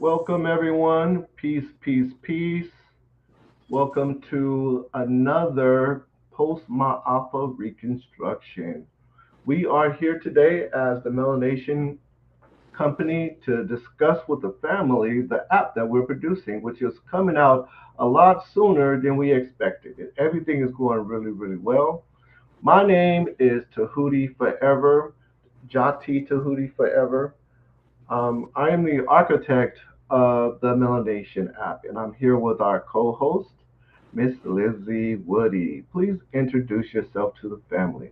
Welcome, everyone. Peace, peace, peace. Welcome to another Post-Maafa Reconstruction. We are here today as the MelaNation company to discuss with the family the app that we're producing, which is coming out a lot sooner than we expected. Everything is going really, really well. My name is Tahuti Forever, Jati Tahuti Forever. I am the architect of the MelaNation app, and I'm here with our co-host, Miss Lizzie Woody. Please introduce yourself to the family.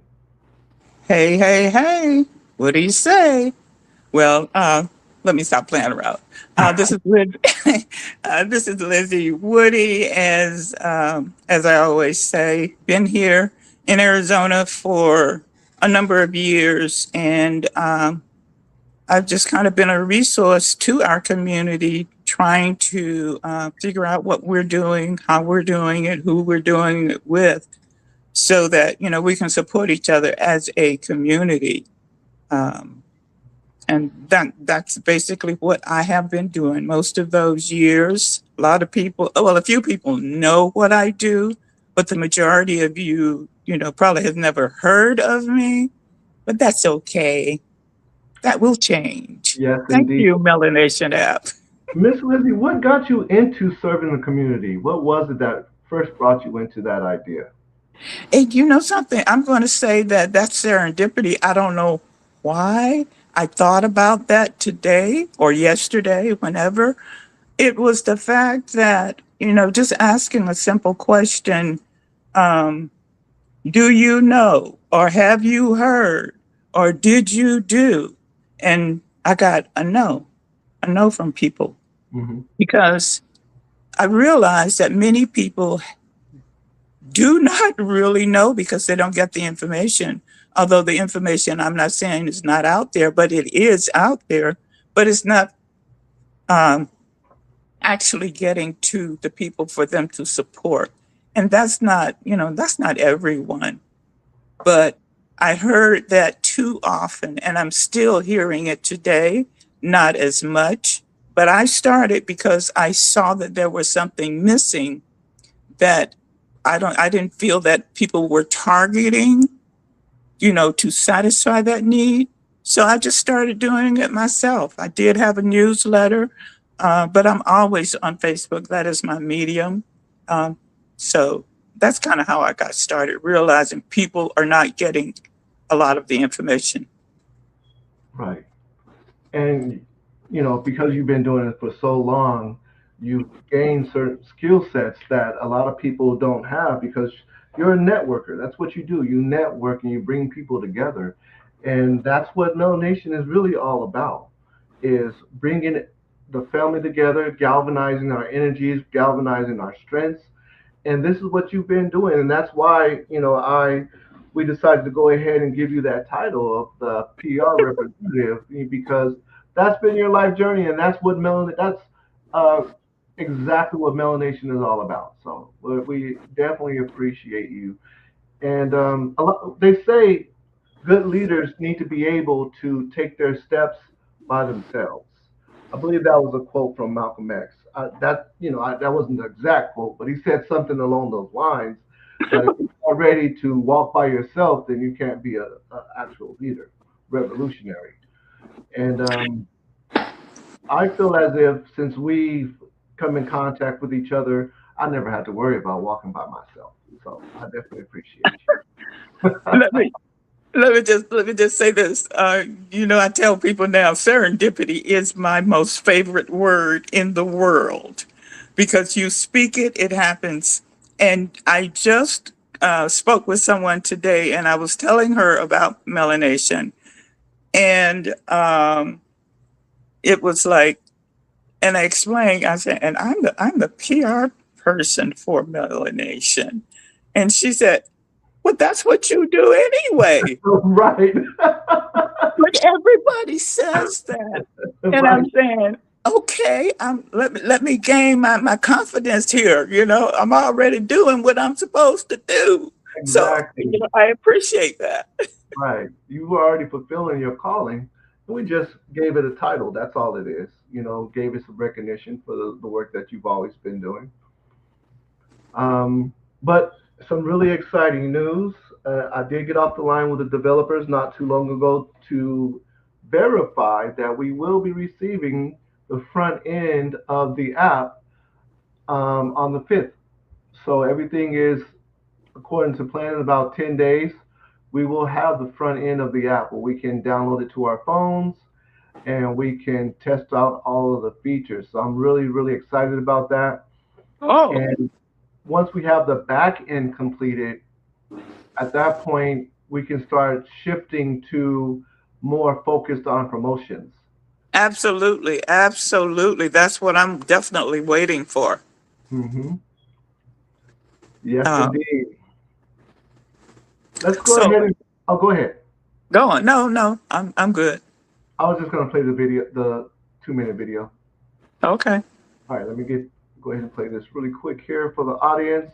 Hey, hey, hey. What do you say? Well, let me stop playing around. This is Liz. This is Lizzie Woody, as I always say. Been here in Arizona for a number of years, and I've just kind of been a resource to our community, trying to figure out what we're doing, how we're doing it, who we're doing it with, so that we can support each other as a community. Um, and that's basically what I have been doing most of those years. A lot of people, well, a few people know what I do, but the majority of you probably have never heard of me. But that's okay. That will change. Yes, Thank indeed. you, MelaNation App. Miss Lizzie, what got you into serving the community? What was it that first brought you into that idea? And you know something? I'm going to say that that's serendipity. I don't know why I thought about that today or yesterday, whenever. It was the fact that, just asking a simple question, um, do you know, or have you heard, or did you do? And I got a no from people, Hmm. because I realized that many people do not really know because they don't get the information. Although the information, I'm not saying is not out there, but it is out there, but it's not um, actually getting to the people for them to support. And that's not everyone. But I heard that too often, and I'm still hearing it today, not as much. But I started because I saw that there was something missing, that I didn't feel that people were targeting, to satisfy that need. So I just started doing it myself. I did have a newsletter, but I'm always on Facebook. That is my medium. Um, so that's kind of how I got started, realizing people are not getting a lot of the information. Right. And, because you've been doing it for so long, you've gained certain skill sets that a lot of people don't have because you're a networker. That's what you do. You network and you bring people together. And that's what Melanation is really all about, is bringing the family together, galvanizing our energies, galvanizing our strengths. And this is what you've been doing. And that's why, we decided to go ahead and give you that title of the PR representative because that's been your life journey, and that's uh, exactly what Melanation is all about. So we definitely appreciate you. And they say good leaders need to be able to take their steps by themselves. I believe that was a quote from Malcolm X. That wasn't the exact quote, but he said something along those lines that if you're not ready to walk by yourself, then you can't be a actual leader, revolutionary. And I feel as if since we've come in contact with each other, I never had to worry about walking by myself. So I definitely appreciate you. Let me let me just say this. I tell people now, serendipity is my most favorite word in the world, because you speak it, it happens. And I just spoke with someone today, and I was telling her about melanation, and it was like, and I explained. I said, and I'm the PR person for melanation, and she said, "Well, that's what you do anyway." Right. But everybody says that. And Right. I'm saying, okay, let me gain my confidence here. I'm already doing what I'm supposed to do. So, Exactly. I appreciate that. Right. You were already fulfilling your calling, We just gave it a title. That's all it is. Gave it some recognition for the work that you've always been doing. Um, but some really exciting news. I did get off the line with the developers not too long ago to verify that we will be receiving the front end of the app on the 5th. So everything is according to plan in about 10 days. We will have the front end of the app where we can download it to our phones and we can test out all of the features. So I'm really, really excited about that. Oh, And once we have the back end completed, at that point, we can start shifting to more focused on promotions. absolutely, absolutely. That's what I'm definitely waiting for. Hmm. Yes, Um, indeed. Let's go so ahead and, oh, go ahead. go on. No, no, I'm good. I was just going to play the video, the 2-minute video. Okay. All right, let me go ahead and play this really quick here for the audience.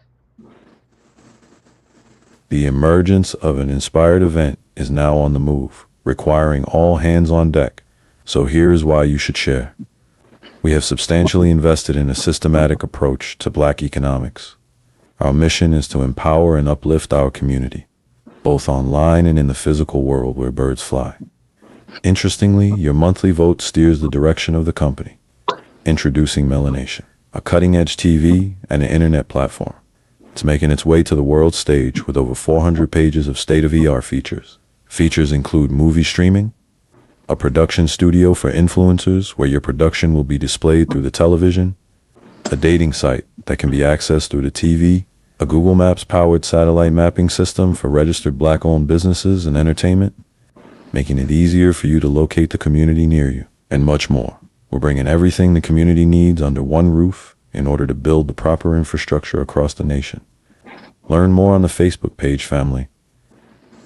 The emergence of an inspired event is now on the move, requiring all hands on deck. So here is why you should share. We have substantially invested in a systematic approach to Black economics. Our mission is to empower and uplift our community, both online and in the physical world where birds fly. Interestingly, your monthly vote steers the direction of the company. Introducing MelaNation, a cutting-edge TV and an internet platform. It's making its way to the world stage with over 400 pages of state-of-the-art features. Features include movie streaming, a production studio for influencers where your production will be displayed through the television, a dating site that can be accessed through the TV, a Google Maps-powered satellite mapping system for registered Black-owned businesses and entertainment, making it easier for you to locate the community near you, and much more. We're bringing everything the community needs under one roof in order to build the proper infrastructure across the nation. Learn more on the Facebook page, family.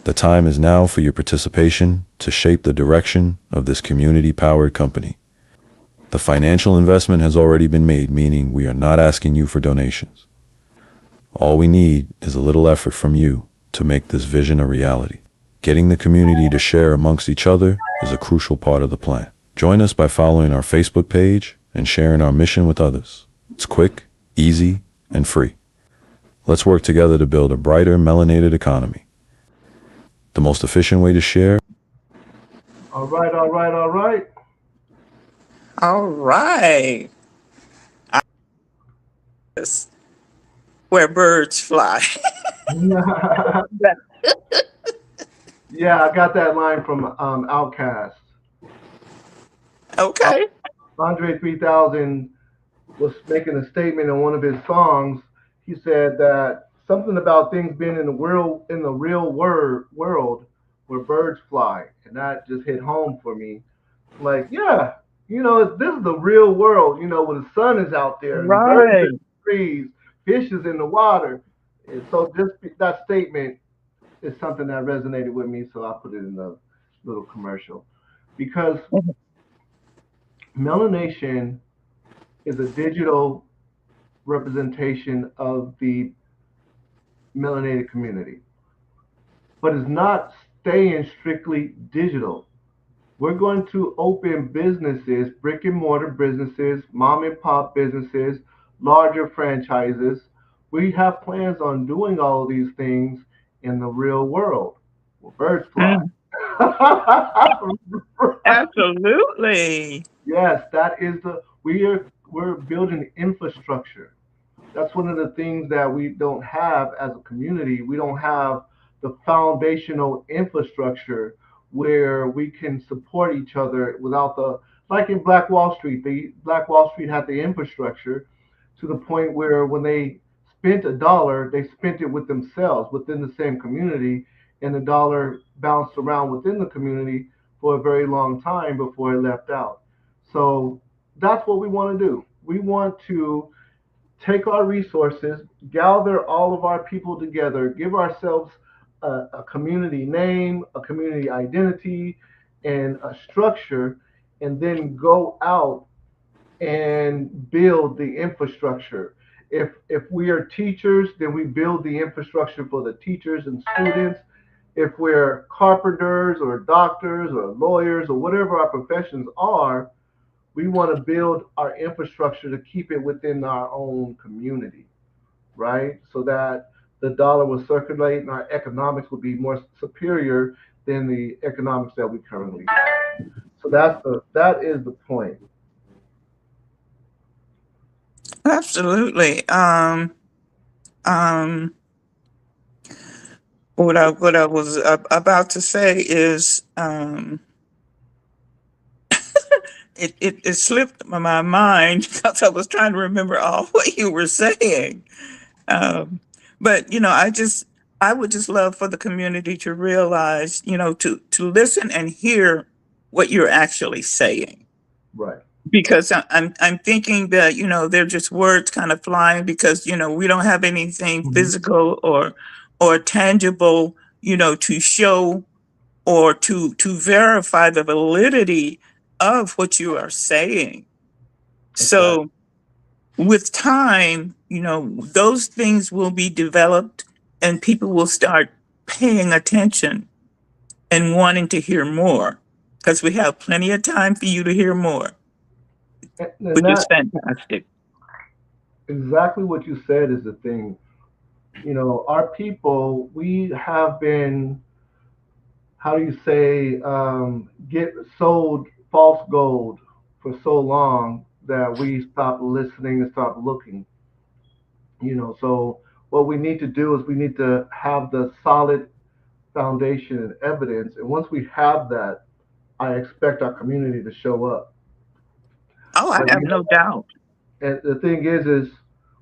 The time is now for your participation to shape the direction of this community-powered company. The financial investment has already been made, meaning we are not asking you for donations. All we need is a little effort from you to make this vision a reality. Getting the community to share amongst each other is a crucial part of the plan. Join us by following our Facebook page and sharing our mission with others. It's quick, easy, and free. Let's work together to build a brighter, melanated economy. The most efficient way to share. All right, all right, all right. All right. Yes. Where birds fly. Yeah, I got that line from Outkast. Okay. Andre 3000 was making a statement in one of his songs. He said that something about things being in the real world where birds fly, and that just hit home for me. Like, yeah, this is the real world. Where the sun is out there and birds in Right. the trees, fish is in the water. And so just that statement is something that resonated with me, so I put it in the little commercial because melanation is a digital representation of the melanated community, but it's not staying strictly digital. We're going to open businesses, brick and mortar businesses, mom and pop businesses, larger franchises. We have plans on doing all of these things in the real world where birds fly. Mm, absolutely. Yes, that is we're building infrastructure. That's one of the things that we don't have as a community. We don't have the foundational infrastructure where we can support each other without like in Black Wall Street. The Black Wall Street had the infrastructure to the point where when they spent a dollar, they spent it with themselves within the same community, and the dollar bounced around within the community for a very long time before it left out. So that's what we want to do. We want to take our resources, gather all of our people together, give ourselves a community name, a community identity, and a structure, and then go out and build the infrastructure. If we are teachers, then we build the infrastructure for the teachers and students. if we're carpenters or doctors or lawyers or whatever our professions are, we want to build our infrastructure to keep it within our own community, right? So that the dollar will circulate and our economics will be more superior than the economics that we currently have. So that is the point. Absolutely. Um, what I was about to say is, it slipped my mind because I was trying to remember all what you were saying. Um, but I would just love for the community to realize, to listen and hear what you're actually saying. Right. Because I'm thinking that, they're just words kind of flying because, we don't have anything Mhm. physical or tangible, to show or to verify the validity of what you are saying. Exactly. So with time, those things will be developed and people will start paying attention and wanting to hear more because we have plenty of time for you to hear more, And which is that fantastic. exactly what you said is the thing. Our people, we have been, how do you say, get sold false gold for so long that we stop listening and stop looking. So what we need to do is we need to have the solid foundation and evidence. And once we have that, I expect our community to show up. Oh, I But have no doubt. and the thing is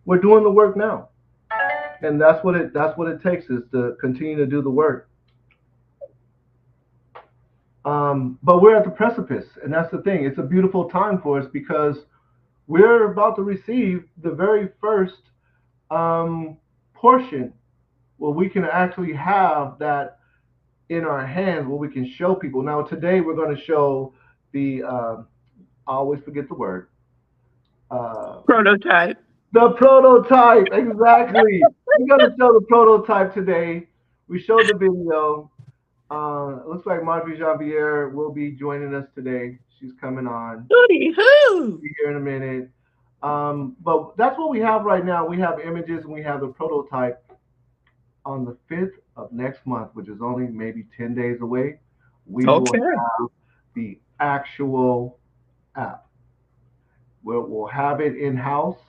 we're doing the work now, and that's what it takes is to continue to do the work. But we're at the precipice, and that's the thing. It's a beautiful time for us because we're about to receive the very first portion where we can actually have that in our hands, where we can show people. Now, today we're going to show the. I always forget the word. Uh, Prototype. the prototype, exactly. We're going to show the prototype today. We showed the video. It looks like Marjorie Janvier will be joining us today. She's coming on. Hooty hoo. Be here in a minute. But that's what we have right now. We have images and we have the prototype on the 5th of next month, which is only maybe 10 days away. We will Okay. have the actual app. We'll have it in house.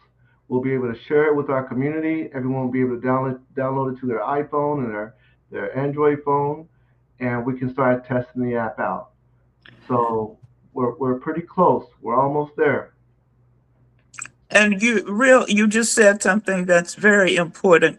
We'll be able to share it with our community. Everyone will be able to download it to their iPhone and their Android phone, and we can start testing the app out. So we're pretty close. We're almost there. And you just said something that's very important.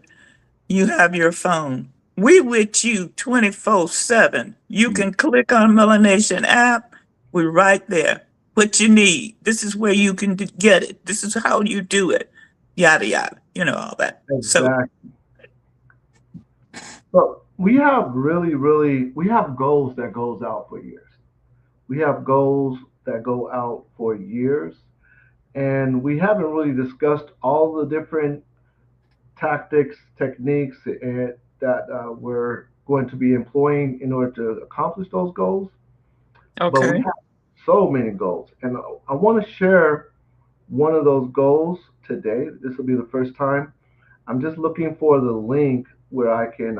You have your phone. We with you 24/7. You Yeah, can click on MelaNation app. We're right there. What you need. This is where you can get it. This is how you do it. Yada yada. All that. So exactly. But we have we have goals that goes out for years. We have goals that go out for years, and we haven't really discussed all the different tactics, techniques, and that we're going to be employing in order to accomplish those goals. But we okay. have so many goals, and I want to share one of those goals today. This will be the first time. I'm just looking for the link where I can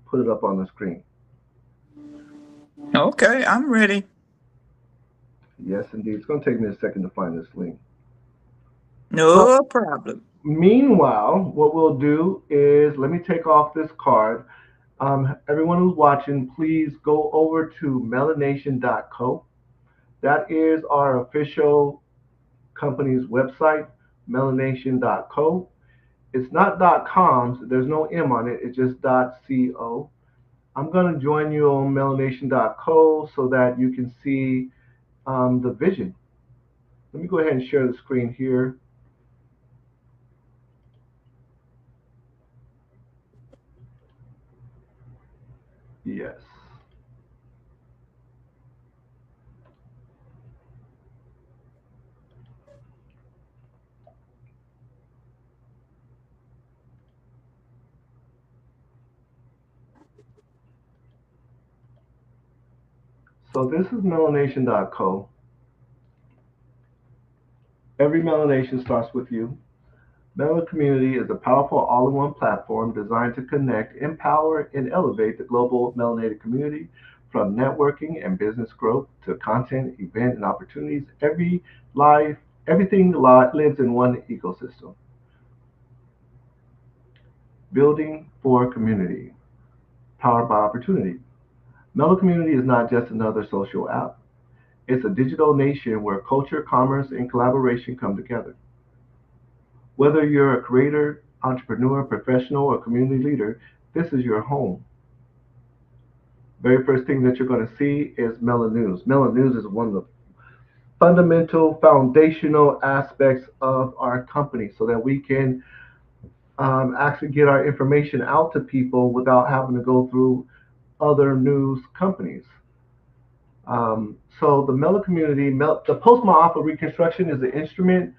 put it up on the screen. Okay, I'm ready. Yes, indeed. It's going to take me a second to find this link. So, No problem. meanwhile, what we'll do is let me take off this card. Everyone who's watching, please go over to melanation.co. That is our official company's website, melanation.co. It's not .com, so there's no M on it, it's just .co. I'm going to join you on melanation.co so that you can see the vision. Let me go ahead and share the screen here. Yes. So this is MelaNation.co. Every MelaNation starts with you. Mela Community is a powerful all-in-one platform designed to connect, empower, and elevate the global melanated community from networking and business growth to content, event, and opportunities. Everything lives in one ecosystem. Building for community, powered by opportunity. Mela Community is not just another social app. It's a digital nation where culture, commerce, and collaboration come together. Whether you're a creator, entrepreneur, professional, or community leader, this is your home. Very first thing that you're going to see is Mela News. Mela News is one of the fundamental, foundational aspects of our company so that we can actually get our information out to people without having to go through other news companies. So the Mela community, the Post-Maafa Reconstruction is the instrument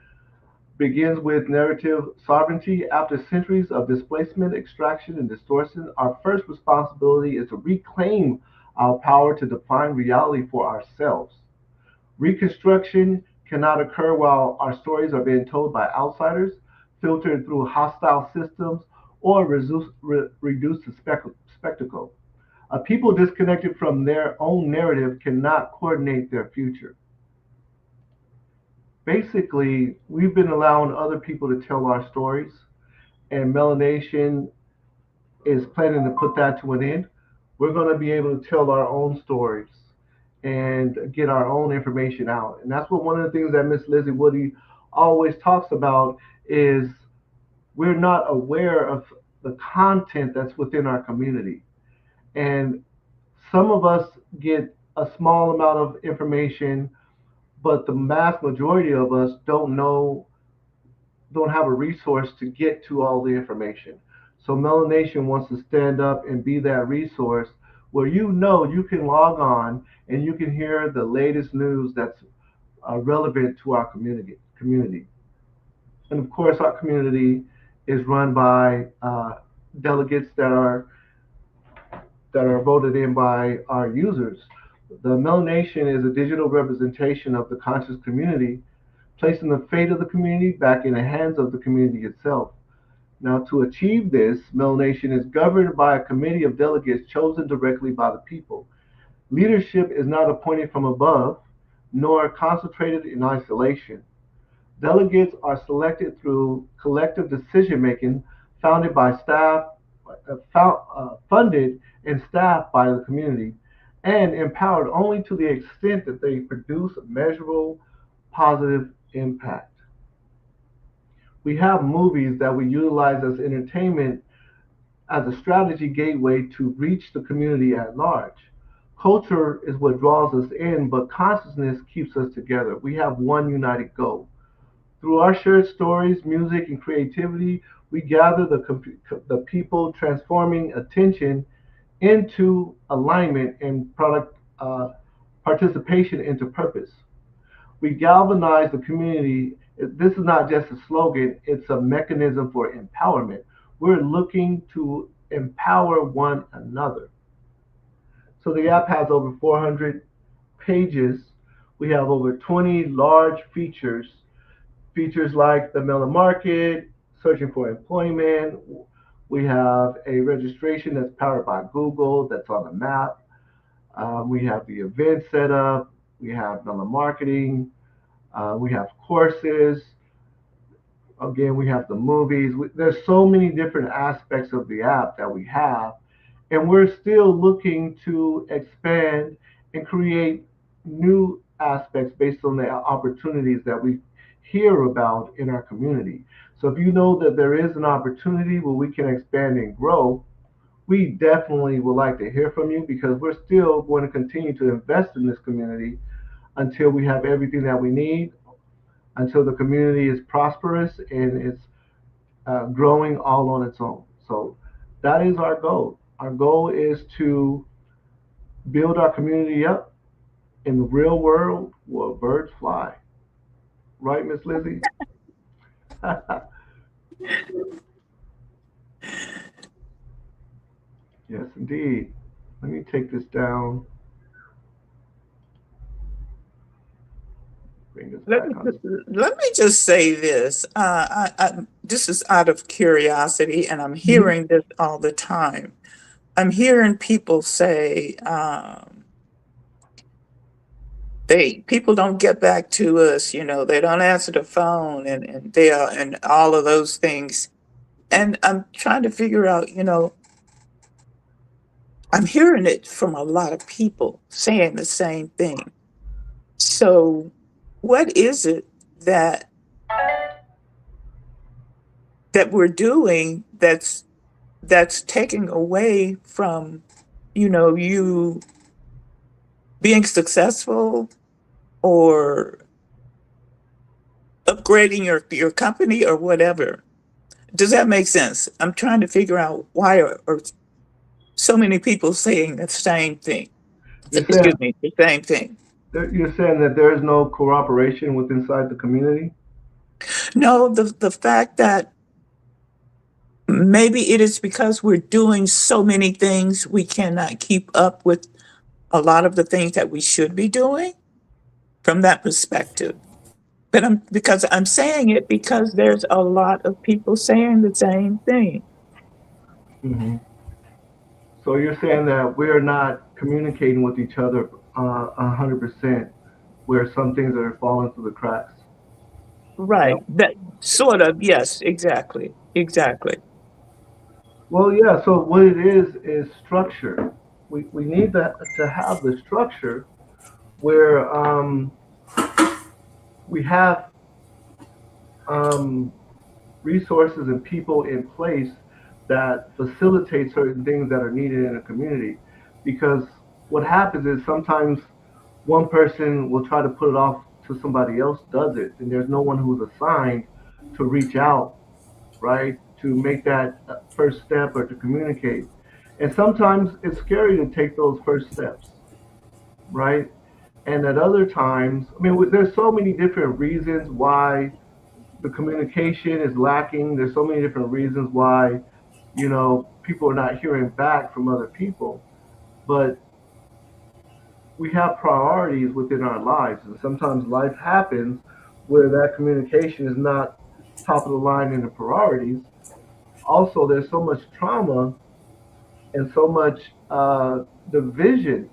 begins with narrative sovereignty. After centuries of displacement, extraction, and distortion, our first responsibility is to reclaim our power to define reality for ourselves. Reconstruction cannot occur while our stories are being told by outsiders, filtered through hostile systems, or reduced to spectacle. A people disconnected from their own narrative cannot coordinate their future. Basically, we've been allowing other people to tell our stories, and MelaNation is planning to put that to an end. We're going to be able to tell our own stories and get our own information out. And that's what one of the things that Miss Lizzie Woody always talks about is we're not aware of the content that's within our community. And some of us get a small amount of information, but the mass majority of us don't have a resource to get to all the information. So MelaNation wants to stand up and be that resource where you can log on and you can hear the latest news that's relevant to our community. And of course, our community is run by delegates that are voted in by our users. The MelaNation is a digital representation of the conscious community, placing the fate of the community back in the hands of the community itself. Now, to achieve this, MelaNation is governed by a committee of delegates chosen directly by the people. Leadership is not appointed from above, nor concentrated in isolation. Delegates are selected through collective decision-making founded by staff, funded and staffed by the community, and empowered only to the extent that they produce measurable positive impact. We have movies that we utilize as entertainment as a strategy gateway to reach the community at large. Culture is what draws us in, but consciousness keeps us together. We have one united goal. Through our shared stories, music, and creativity, we gather the people, transforming attention into alignment and product participation into purpose. We galvanize the community. This is not just a slogan, it's a mechanism for empowerment. We're looking to empower one another. So the app has over 400 pages. We have over 20 large features. Features like the Mela Market, searching for employment. We have a registration that's powered by Google that's on the map. We have the event setup. We have Mela Marketing. We have courses. Again, we have the movies. There's so many different aspects of the app that we have, and we're still looking to expand and create new aspects based on the opportunities that we hear about in our community. So if you know that there is an opportunity where we can expand and grow, we definitely would like to hear from you because we're still going to continue to invest in this community until we have everything that we need, until the community is prosperous and it's growing all on its own. So that is our goal. Our goal is to build our community up in the real world where birds fly. Right, Miss Lizzie? Yes, indeed. Let me take this down. let me let me just say this. This is out of curiosity, and I'm Mhm. hearing this all the time. I'm hearing people say they people don't get back to us. You know, they don't answer the phone, and they are and all of those things. And I'm trying to figure out. You know, I'm hearing it from a lot of people saying the same thing. So, what is it that we're doing that's taking away from, you know, you being successful or upgrading your company or whatever? Does that make sense? I'm trying to figure out why are so many people saying the same thing. You're saying Excuse me, the same thing. you're saying that there is no cooperation with inside the community. No, the fact that maybe it is because we're doing so many things, we cannot keep up with a lot of the things that we should be doing from that perspective. But I'm saying it because there's a lot of people saying the same thing. Hmm. So you're saying that we're not communicating with each other 100%, where some things are falling through the cracks. Is that? Right. That sort of, yes, exactly. Exactly. Well, yeah. So what it is structure. We need to have the structure where we have um, resources and people in place that facilitate certain things that are needed in a community. Because what happens is sometimes one person will try to put it off to somebody else does it, and there's no one who's assigned to reach out, right, to make that first step or to communicate. And sometimes it's scary to take those first steps, right? And at other times, I mean, there's so many different reasons why the communication is lacking. There's so many different reasons why, people are not hearing back from other people. But we have priorities within our lives, and sometimes life happens where that communication is not top of the line in the priorities. Also, there's so much trauma and so much division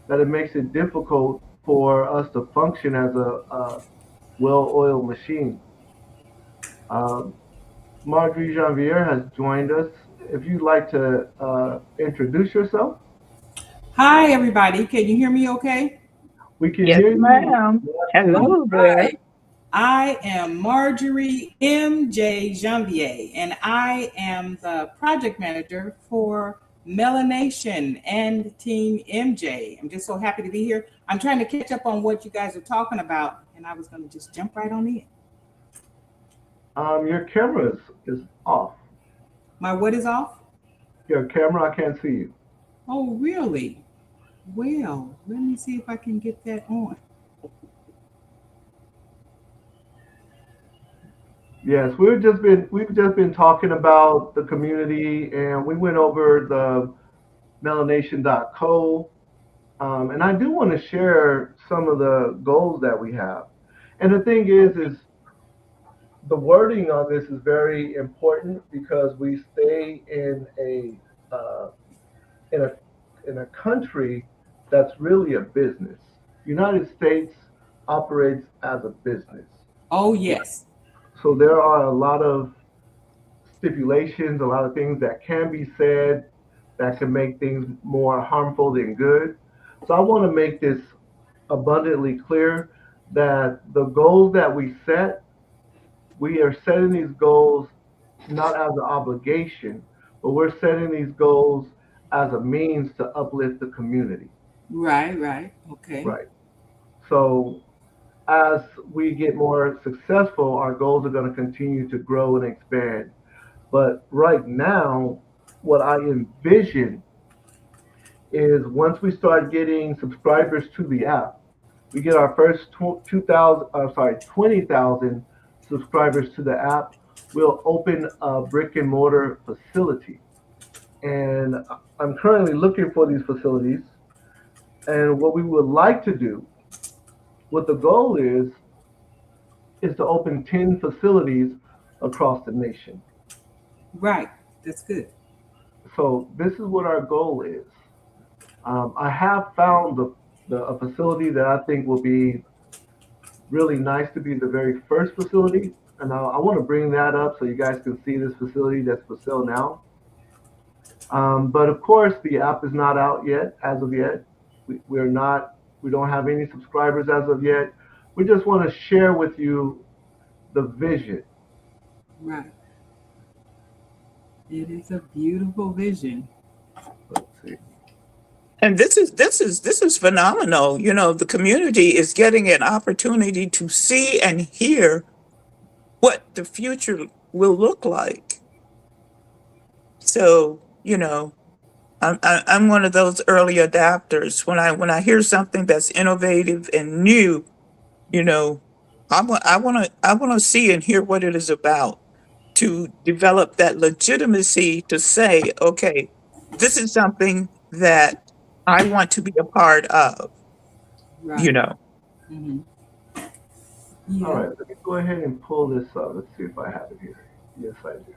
that it makes it difficult for us to function as a well-oiled machine. Um, Marjorie Janvier has joined us. If you'd like to introduce yourself, Hi, everybody. Can you hear me okay? we can Yes, hear you. ma'am. Absolutely. Hello there. Right. I am Marjorie M.J. Janvier, and I am the project manager for MelaNation and Team MJ. I'm just so happy to be here. I'm trying to catch up on what you guys are talking about, and I was going to just jump right on in. Your camera is off. My what is off? Your camera, I can't see you. Oh, really? Well, let me see if I can get that on. Yes, we've just been talking about the community, and we went over the melanation.co. And I do want to share some of the goals that we have. And the thing is the wording on this is very important because we stay in a in a country that's really a business. United States operates as a business. Oh, yes. So there are a lot of stipulations, a lot of things that can be said that can make things more harmful than good. So I want to make this abundantly clear that the goals that we are setting these goals not as an obligation, but we're setting these goals as a means to uplift the community. Right, right. Okay. Right. So as we get more successful, our goals are going to continue to grow and expand. But right now, what I envision is once we start getting subscribers to the app, we get our first 20,000 subscribers to the app, we'll open a brick and mortar facility. And I'm currently looking for these facilities. And what we would like to do, what the goal is is to open 10 facilities across the nation. Right. That's good. So this is what our goal is. I have found a facility that I think will be really nice to be the very first facility. And I want to bring that up so you guys can see this facility that's for sale now. But of course, the app is not out yet, as of yet. We don't have any subscribers as of yet. We just want to share with you the vision. Right. It is a beautiful vision. Let's see. And this is phenomenal. You know, the community is getting an opportunity to see and hear what the future will look like. So, you know, I'm one of those early adapters. When I hear something that's innovative and new, you know, I want to see and hear what it is about to develop that legitimacy to say, okay, this is something that I want to be a part of, you Right. know. Hmm. All Yeah. right, let me go ahead and pull this up. Let's see if I have it here. Yes, I do.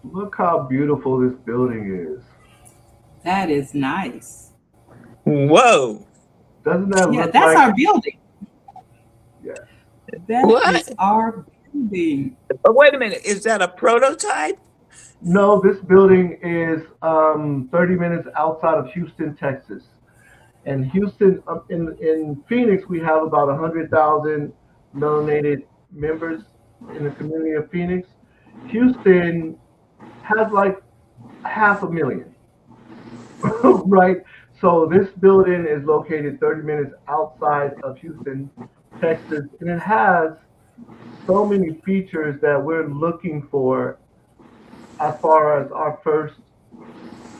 Look how beautiful this building is. That is nice. Whoa. Doesn't that Yeah, look that's like, our building. yes. That What? is our building. Oh, wait a minute. Is that a prototype? No, this building is 30 minutes outside of Houston, Texas. And Houston, in Phoenix, we have about 100,000 melanated members in the community of Phoenix. Houston has like 500,000, right? So this building is located 30 minutes outside of Houston, Texas, and it has so many features that we're looking for as far as our first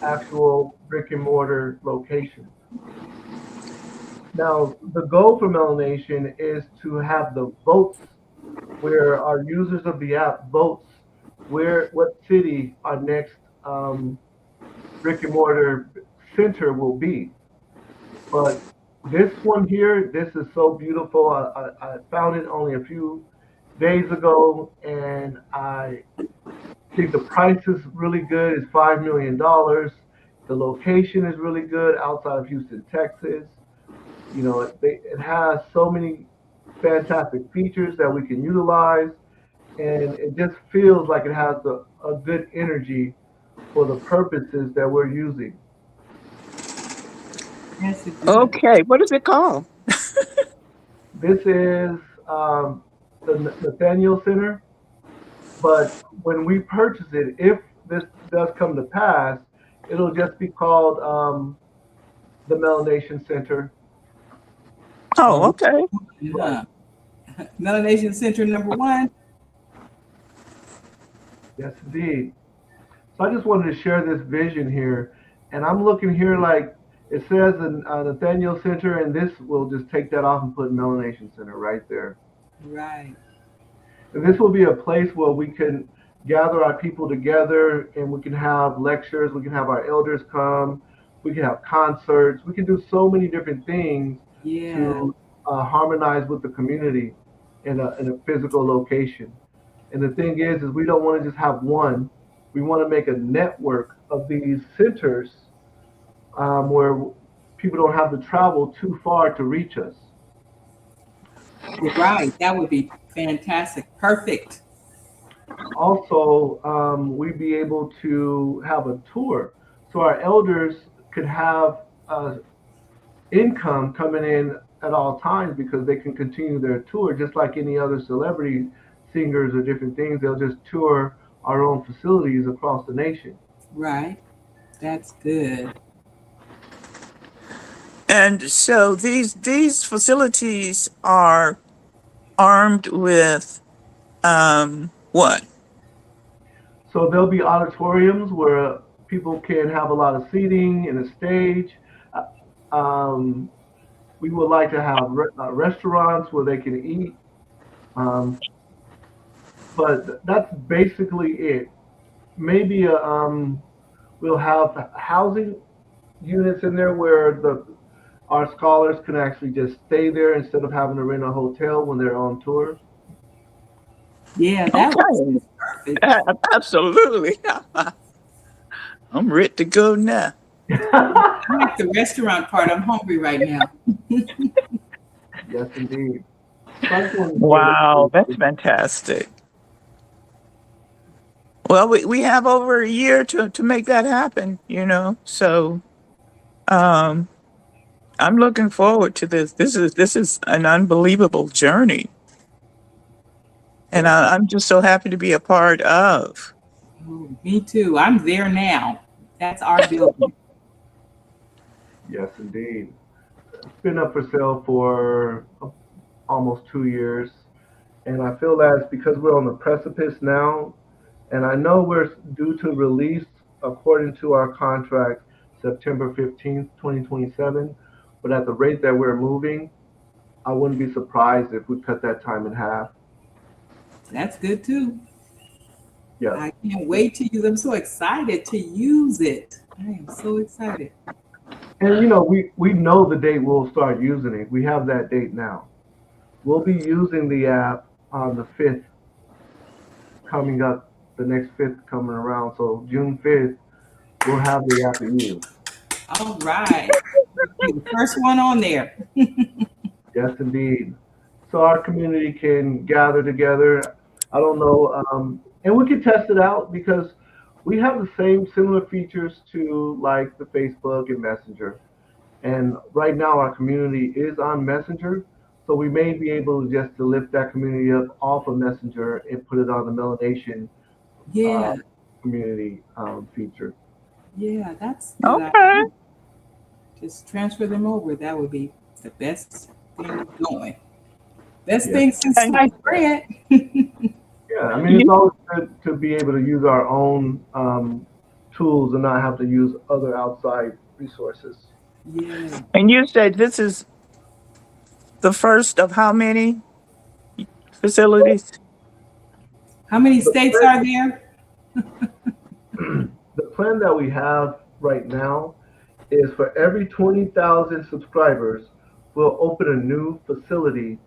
actual brick and mortar location. Now, the goal for MelaNation is to have the votes where our users of the app votes what city our next um, brick and mortar center will be. But this one here, this is so beautiful. I found it only a few days ago, and I think the price is really good. It's $5 million. The location is really good outside of Houston, Texas. You know, it has so many fantastic features that we can utilize, and it just feels like it has a good energy for the purposes that we're using. Yes, it does. Okay. What is it called? This is the Nathaniel Center, but when we purchase it, if this does come to pass, it'll just be called the MelaNation Center. Oh, Um, okay. right. Yeah. MelaNation Center number one. Yes, indeed. So I just wanted to share this vision here, and I'm looking here like it says in Nathaniel Center, and this will just take that off and put MelaNation Center right there. Right. And this will be a place where we can gather our people together, and we can have lectures, we can have our elders come, we can have concerts, we can do so many different things Yeah. to harmonize with the community in a physical location. And the thing is we don't want to just have one. We want to make a network of these centers where people don't have to travel too far to reach us. Right. That would be fantastic. Perfect. Also, we'd be able to have a tour. So our elders could have income coming in at all times because they can continue their tour just like any other celebrity singers or different things. They'll just tour our own facilities across the nation. Right. That's good. And so these facilities are armed with what? So there'll be auditoriums where people can have a lot of seating and a stage. Um, we would like to have restaurants where they can eat. Um, but that's basically it. Maybe we'll have housing units in there where our scholars can actually just stay there instead of having to rent a hotel when they're on tour? Yeah, that was Okay. perfect. Absolutely. I'm ready to go now. I like the restaurant part. I'm hungry right now. Yes, indeed. So I just wanted to share Wow, that's that. fantastic. Well, we have over a year to make that happen, you know. So um I'm looking forward to this. This is an unbelievable journey. And Yes, I'm just so happy to be a part of. Oh, me too. I'm there now. That's our building. yes, indeed. It's been up for sale for almost 2 years, and I feel that it's because we're on the precipice now, and I know we're due to release according to our contract September 15th, 2027. But at the rate that we're moving, I wouldn't be surprised if we cut that time in half. That's good too. Yes. I can't wait to use. I'm so excited to use it. I am so excited. And we know the date we'll start using it. We have that date now. We'll be using the app on the 5th coming up, the next 5th coming around. So June 5th, we'll have the app to use. All right. Be the first one on there. Yes, indeed. So our community can gather together. I don't know, and we can test it out because we have the same similar features to like the Facebook and Messenger. And right now our community is on Messenger, so we may be able to just to lift that community up off of Messenger and put it on the MelaNation uh, Yeah, community feature. yeah, that's a good Okay. idea. Just transfer them over. That would be the best thing going. Best Yes. thing since And sliced bread. Yeah, I mean, it's you, always good to be able to use our own tools and not have to use other outside resources. Yeah. and you said this is the first of how many facilities? How many The states plan, are there? the plan that we have right now is for every 20,000 subscribers, we'll open a new facility.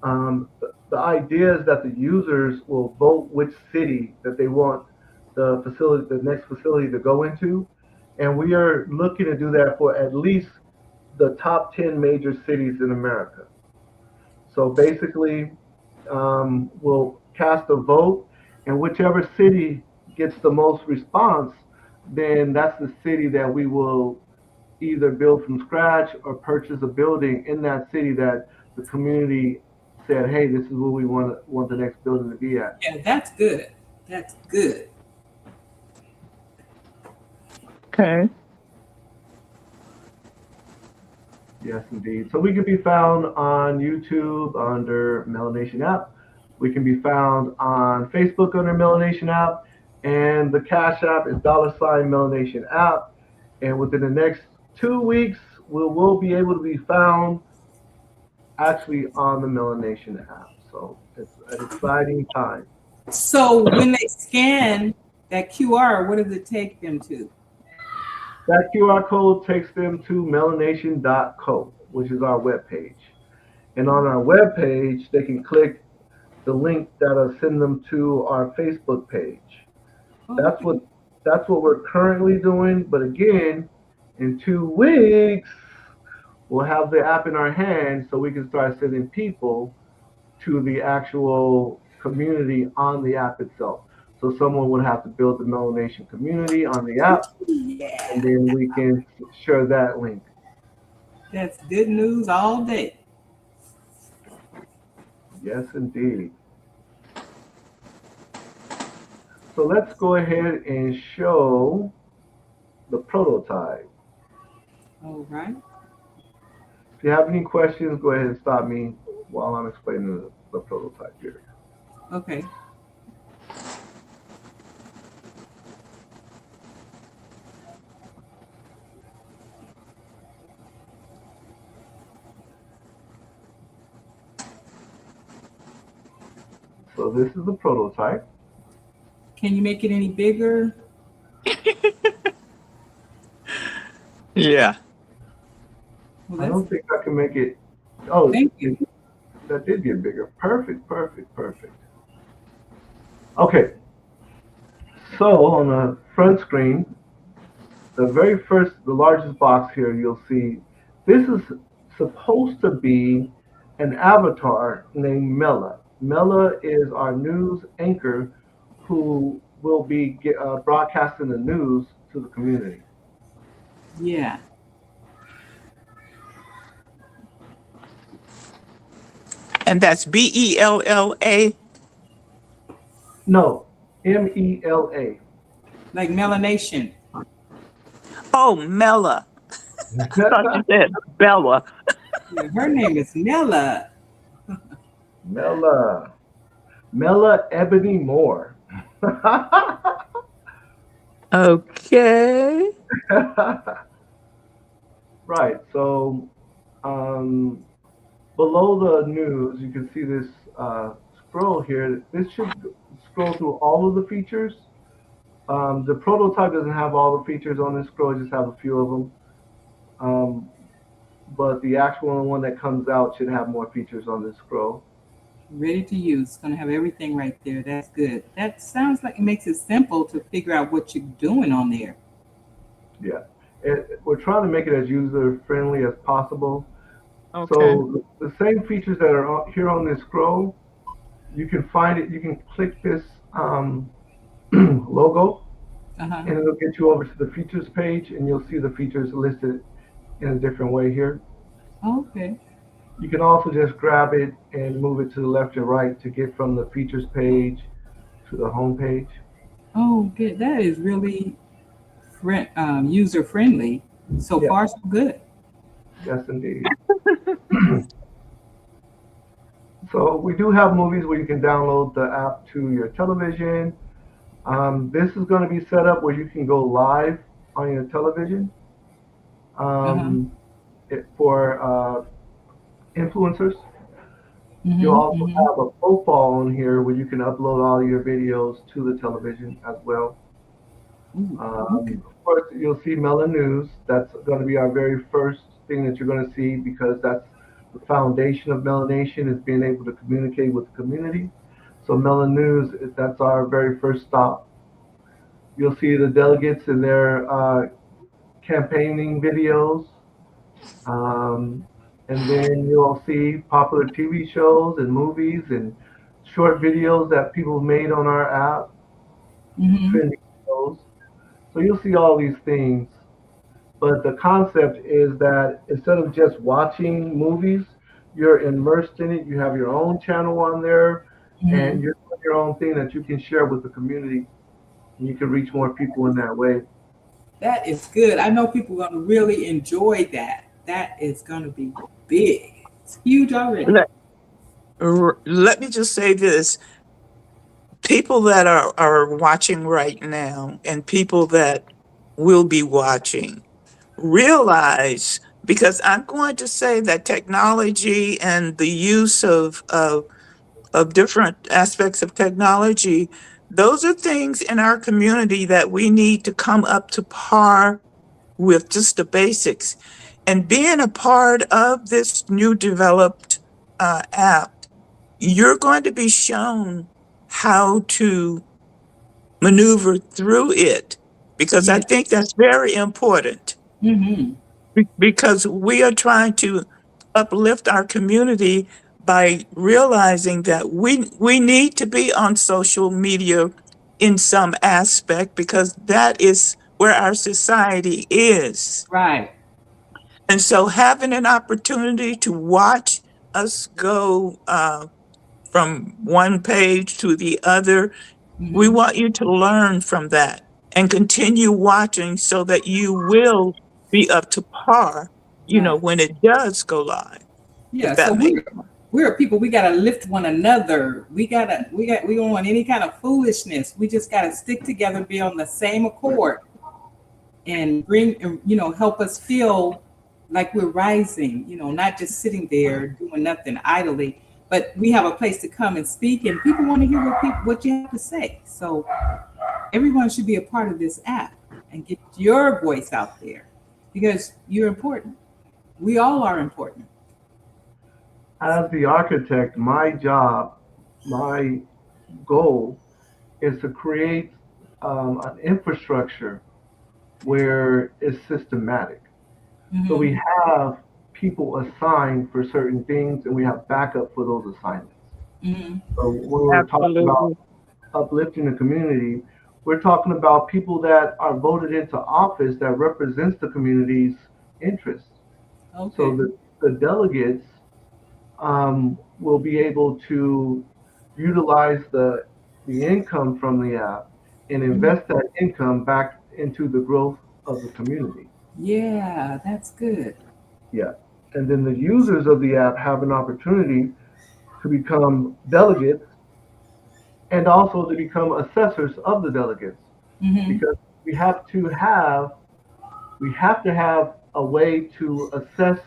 The idea is that the users will vote which city that they want the next facility to go into, and we are looking to do that for at least the top 10 major cities in America. So basically, we'll cast a vote, and whichever city gets the most response, then that's the city that we will either build from scratch or purchase a building in that city that the community said, hey, this is where we want the next building to be at. Yeah, that's good. That's good. Okay. Yes, indeed. So we can be found on YouTube under MelaNation App. We can be found on Facebook under MelaNation App. And the Cash App is $MelaNation App. And within the next 2 weeks, we will be able to be found actually on the MelaNation app. So it's an exciting time. So when they scan that QR, what does it take them to? That QR code takes them to melanation.co, which is our webpage. And on our webpage, they can click the link that'll send them to our Facebook page. Oh, That's okay. what that's what we're currently doing. But again, in 2 weeks, we'll have the app in our hands so we can start sending people to the actual community on the app itself. So someone would have to build the MelaNation community on the app, and Yeah, then we can share that link. that's good news all day. Yes, indeed. So let's go ahead and show the prototype. All right. If you have any questions, go ahead and stop me while I'm explaining the prototype here. Okay. So this is the prototype. Can you make it any bigger? Yeah. Well, I that's don't think I can make it. Oh, thank you. that did get bigger. Perfect, perfect, perfect. Okay, so on the front screen, the largest box here, you'll see this is supposed to be an avatar named Mela. Mela is our news anchor who will be broadcasting the news to the community. Yeah. And that's Bella. No, Mela. Like melanation. Oh, Mela. I thought you said Bella. Yeah, her name is Nella. Mela. Mela Ebony Moore. Okay. Right. So um, below the news, you can see this scroll here. This should scroll through all of the features. The prototype doesn't have all the features on this scroll; it just have a few of them. Um, but the actual one that comes out should have more features on this scroll. Ready to use. It's going to have everything right there. That's good. That sounds like it makes it simple to figure out what you're doing on there. Yeah, we're trying to make it as user friendly as possible. Okay. So the same features that are here on this scroll, you can find it. You can click this logo, Uh-huh. and it'll get you over to the features page, and you'll see the features listed in a different way here. Okay. You can also just grab it and move it to the left or right to get from the features page to the home page. Oh, good. That is really user friendly. So Yeah, far, so good. yes, indeed. So we do have movies where you can download the app to your television. This is going to be set up where you can go live on your television Uh-huh. um, for influencers. You'll Mm-hmm. also Mm-hmm. have a profile on here where you can upload all your videos to the television as well. Ooh, okay. Of course, you'll see Melon News. That's going to be our very first thing that you're going to see because that's the foundation of MelaNation is being able to communicate with the community. So Melon News, that's our very first stop. You'll see the delegates in their campaigning videos. Um, and then you'll see popular TV shows and movies and short videos that people made on our app, Mm-hmm. trending shows. So you'll see all these things. But the concept is that instead of just watching movies, you're immersed in it. You have your own channel on there, and Mm-hmm. you're doing your own thing that you can share with the community, and you can reach more people in that way. That is good. I know people are going to really enjoy that. That is going to be big. It's huge already. Let, let me just say this. People that are watching right now and people that will be watching realize, because I'm going to say that technology and the use of different aspects of technology, those are things in our community that we need to come up to par with just the basics. And being a part of this new developed app, you're going to be shown how to maneuver through it, because I Yeah. think that's very important Mm-hmm. because we are trying to uplift our community by realizing that we need to be on social media in some aspect because that is where our society is. Right. And so having an opportunity to watch us go from one page to the other, we Mm-hmm. want you to learn from that and continue watching so that you will be up to par, Right. when it does go live, if Yeah. So that makes we're people. We gotta lift one another. We don't want any kind of foolishness. We just gotta stick together, be on the same accord, and help us feel like we're rising. Not just sitting there doing nothing idly, but we have a place to come and speak, and people want to hear what you have to say. So everyone should be a part of this app and get your voice out there. because you're important. We all are important. As the architect, my job, my goal is to create an infrastructure where it's systematic. So Mm-hmm. we have people assigned for certain things and we have backup for those assignments. Mm-hmm. So when we're talking about Absolutely. uplifting the community, we're talking about people that are voted into office that represents the community's interests. So Okay. the delegates will be able to utilize the income from the app and Mhm. invest that income back into the growth of the community. Yeah, that's good. Yeah. And then the users of the app have an opportunity to become delegates and also to become assessors of the delegates Mm-hmm. because we have to have we have to have a way to assess,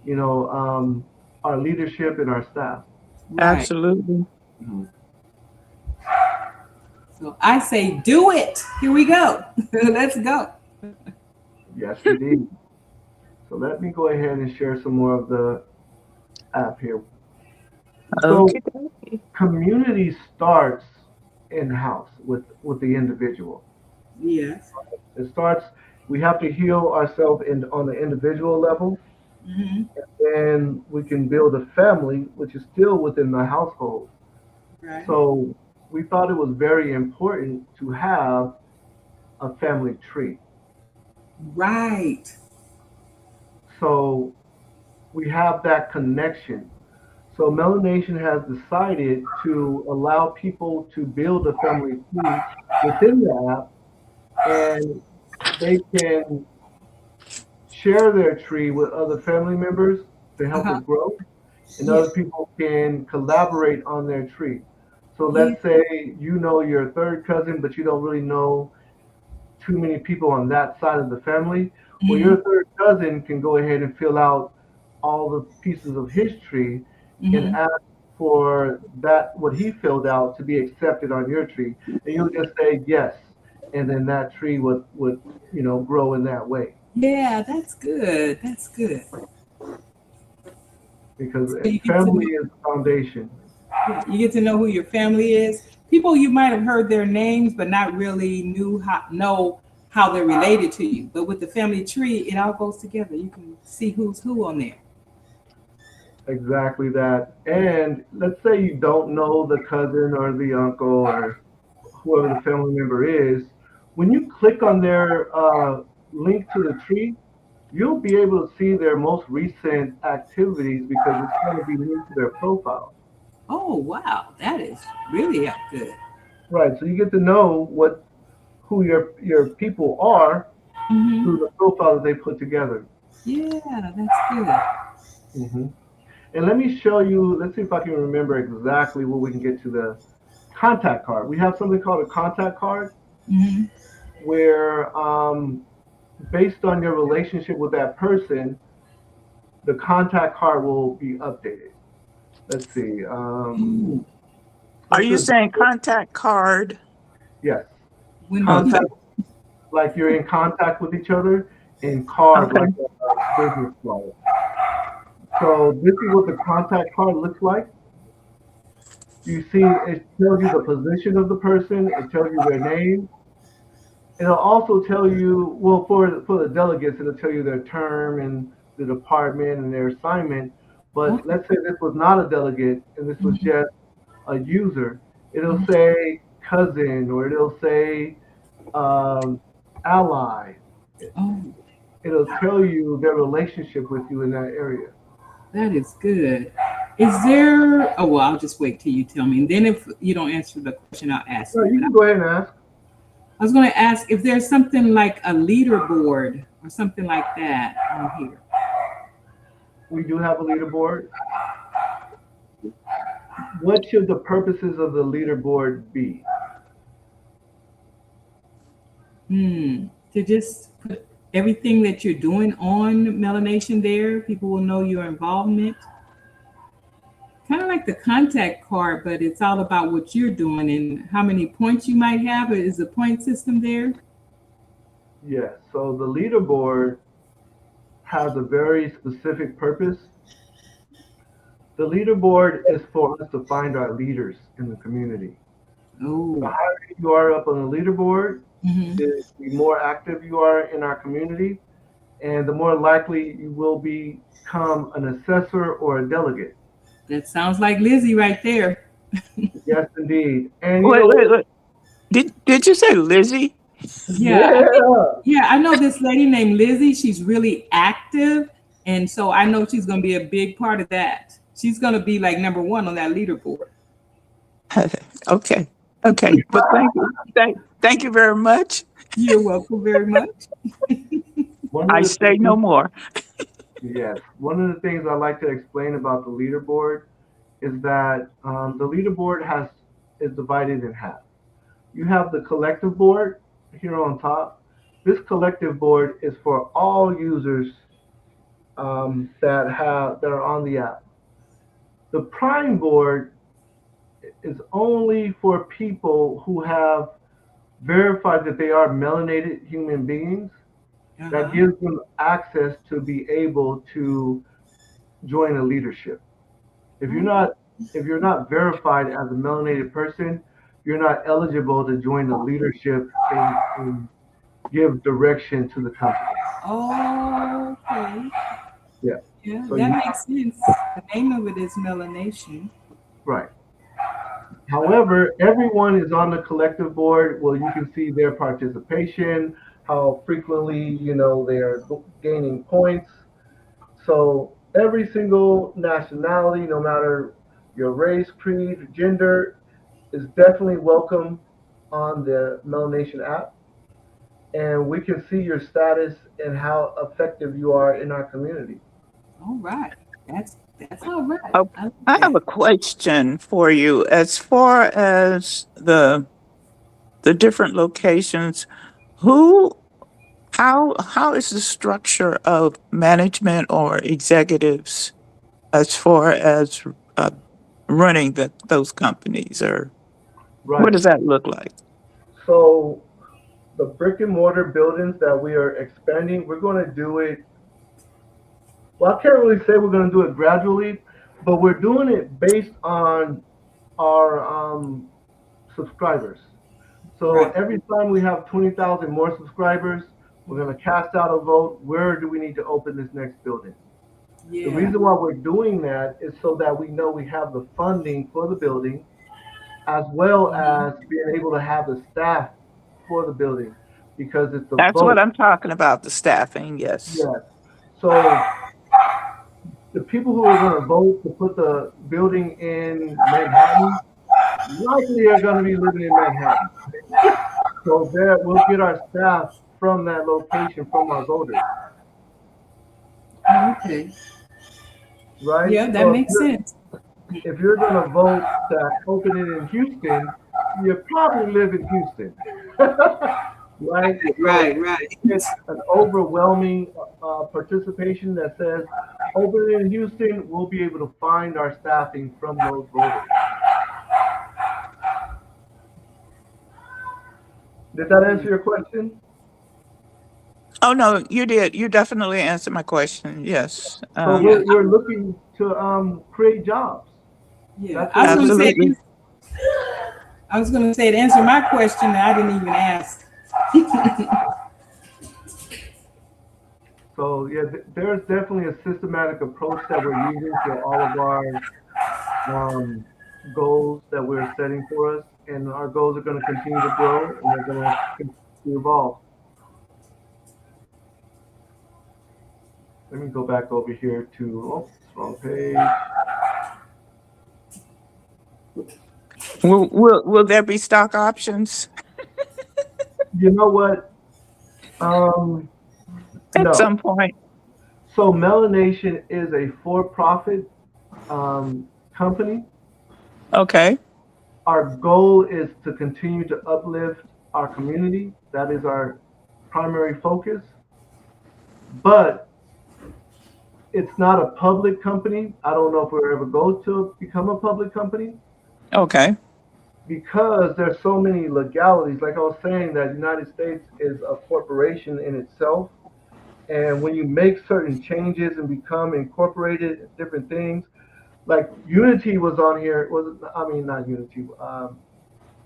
you know, our leadership and our staff. Right. Absolutely. Mhm. So I say, do it. Here we go. Let's go. Yes, indeed. So let me go ahead and share some more of the app here. So Okay. community starts in house with the individual. Yes. It starts. We have to heal ourselves in on the individual level, Mm-hmm. then we can build a family, which is still within the household. Right. So we thought it was very important to have a family tree. Right. So we have that connection. So MelaNation has decided to allow people to build a family tree within the app, and they can share their tree with other family members to help Uh-huh. it grow, and Yeah. other people can collaborate on their tree. So Yeah. let's say you know your third cousin, but you don't really know too many people on that side of the family. Well, Mm-hmm. your third cousin can go ahead and fill out all the pieces of his tree and Mm-hmm. ask for that what he filled out to be accepted on your tree, and you'll just say yes, and then that tree would grow in that way Yeah, that's good. That's good. because So you get to family know, is the foundation. yeah, you get to know who your family is. People you might have heard their names, but not really know how they're related to you. But with the family tree, it all goes together. You can see who's who on there. Exactly that. And let's say you don't know the cousin or the uncle or whoever the family member is. When you click on their link to the tree, you'll be able to see their most recent activities because it's going to be linked to their profile. Oh wow, that is really good. Right. So you get to know who your people are through Mm-hmm. the profile that they put together. Yeah, that's good. hmm And let me show you. Let's see if I can remember exactly where we can get to the contact card. We have something called a contact card Mm-hmm. where, based on your relationship with that person, the contact card will be updated. Let's see. Ooh, Are What's you the saying contact card? yes? when will you? Okay. Contact like you're in contact with each other, and card Okay. like a business card. So this is what the contact card looks like. You see, it tells you the position of the person. It tells you their name. It'll also tell you, well, for the delegates, it'll tell you their term and the department and their assignment. But Okay. let's say this was not a delegate and this was Mm-hmm. just a user. It'll say cousin or it'll say um, ally. Oh, It'll tell you their relationship with you in that area. that is good. Is there? Oh well, I'll just wait till you tell me, and then if you don't answer the question, I'll ask So you. you But can go ahead and ask. I was going to ask if there's something like a leaderboard or something like that on here. We do have a leaderboard. What should the purposes of the leaderboard be? To just put everything that you're doing on Melanation there, people will know your involvement. Kind of like the contact card, but it's all about what you're doing and how many points you might have. Is the point system there? Yes. So the leaderboard has a very specific purpose. The leaderboard is for us to find our leaders in the community. The Oh. higher you are up on the leaderboard, Hmm. the more active you are in our community, and the more likely you will become an assessor or a delegate. That sounds like Lizzie right there. Yes, indeed. And you Wait, know wait, what? wait. Did you say Lizzie? Yeah, I think, Yeah. yeah, I know this lady named Lizzie. She's really active. And so I know she's going to be a big part of that. She's going to be like number one on that leaderboard. Okay. Okay. But thank you. Thank you very much. You're welcome very much. One I of the say no things, more. yes, one of the things I like to explain about the leaderboard is that the leaderboard is divided in half. You have the collective board here on top. This collective board is for all users that are on the app. The prime board is only for people who have verified that they are melanated human beings. That Uh-huh. gives them access to be able to join a leadership. If you're Oh, not if you're not verified as a melanated person, you're not eligible to join the leadership and give direction to the company. okay. Yeah. Yeah, So that you makes sense. The name of it is melanation. right. However, everyone is on the collective board where you can see their participation, how frequently, they are gaining points. So every single nationality, no matter your race, creed, gender, is definitely welcome on the MelaNation app. And we can see your status and how effective you are in our community. All right. That's all right. Oh, I like I have a that. question for you. As far as the different locations, who how is the structure of management or executives as far as uh, running those companies, or what Right. does that look like? So the brick and mortar buildings that we are expanding, we're going to do it. Well, I can't really say we're going to do it gradually, but we're doing it based on our subscribers. So Right. every time we have 20,000 more subscribers, we're going to cast out a vote. Where do we need to open this next building? The Yeah. reason why we're doing that is so that we know we have the funding for the building, as well Mhm. as being able to have the staff for the building, because it's a That's what vote. I'm talking about, the staffing. Yes. Yes. So the people who are going to vote to put the building in Manhattan likely are going to be living in Manhattan. So there, we'll get our staff from that location from our voters, Okay. right? Yeah, that So makes sense. if you're going to vote to open it in Houston, you probably live in Houston, right? So Right, right. you get an overwhelming participation that says open it in Houston, we'll be able to find our staffing from those voters. Did that answer your question? Oh no, you did. You definitely answered my question. Yes. So Yeah. we're looking to create jobs. Yeah. That's what we're looking. Absolutely. I was gonna say to answer my question that I didn't even ask. So yeah, there's definitely a systematic approach that we're using for all of our um, goals that we're setting for us, and our goals are going to continue to grow and they're going to continue to evolve. Let me go back over here to wrong page. Will there be stock options You know what? Um, at no. some point? So MelaNation is a for-profit company. Okay. Our goal is to continue to uplift our community. That is our primary focus. But it's not a public company. I don't know if we'll ever go to become a public company Okay. because there's so many legalities, like I was saying, that United States is a corporation in itself. And when you make certain changes and become incorporated, different things, like Unity was on here, was I mean not Unity,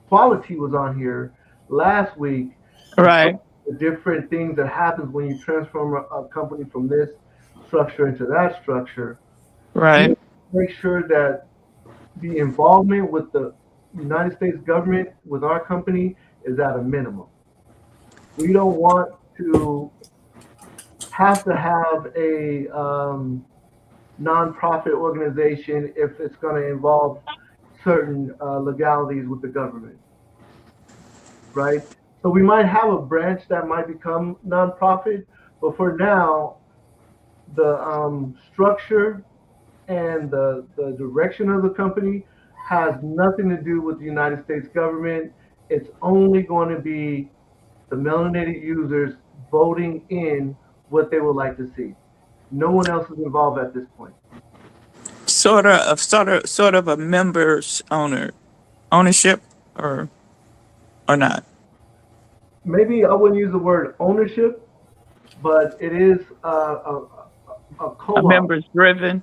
Quality was on here last week and Right. told the different things that happens when you transform a company from this structure into that structure. We Right. make sure that the involvement with the United States government with our company is at a minimum. We don't want to have a nonprofit organization if it's going to involve certain legalities with the government, right? So we might have a branch that might become nonprofit, but for now, the structure and the direction of the company has nothing to do with the United States government. It's only going to be the melanated users voting in what they would like to see. No one else is involved at this point. Sort of a members ownership, or not. Maybe I wouldn't use the word ownership, but it is a A co-op. members driven. Right.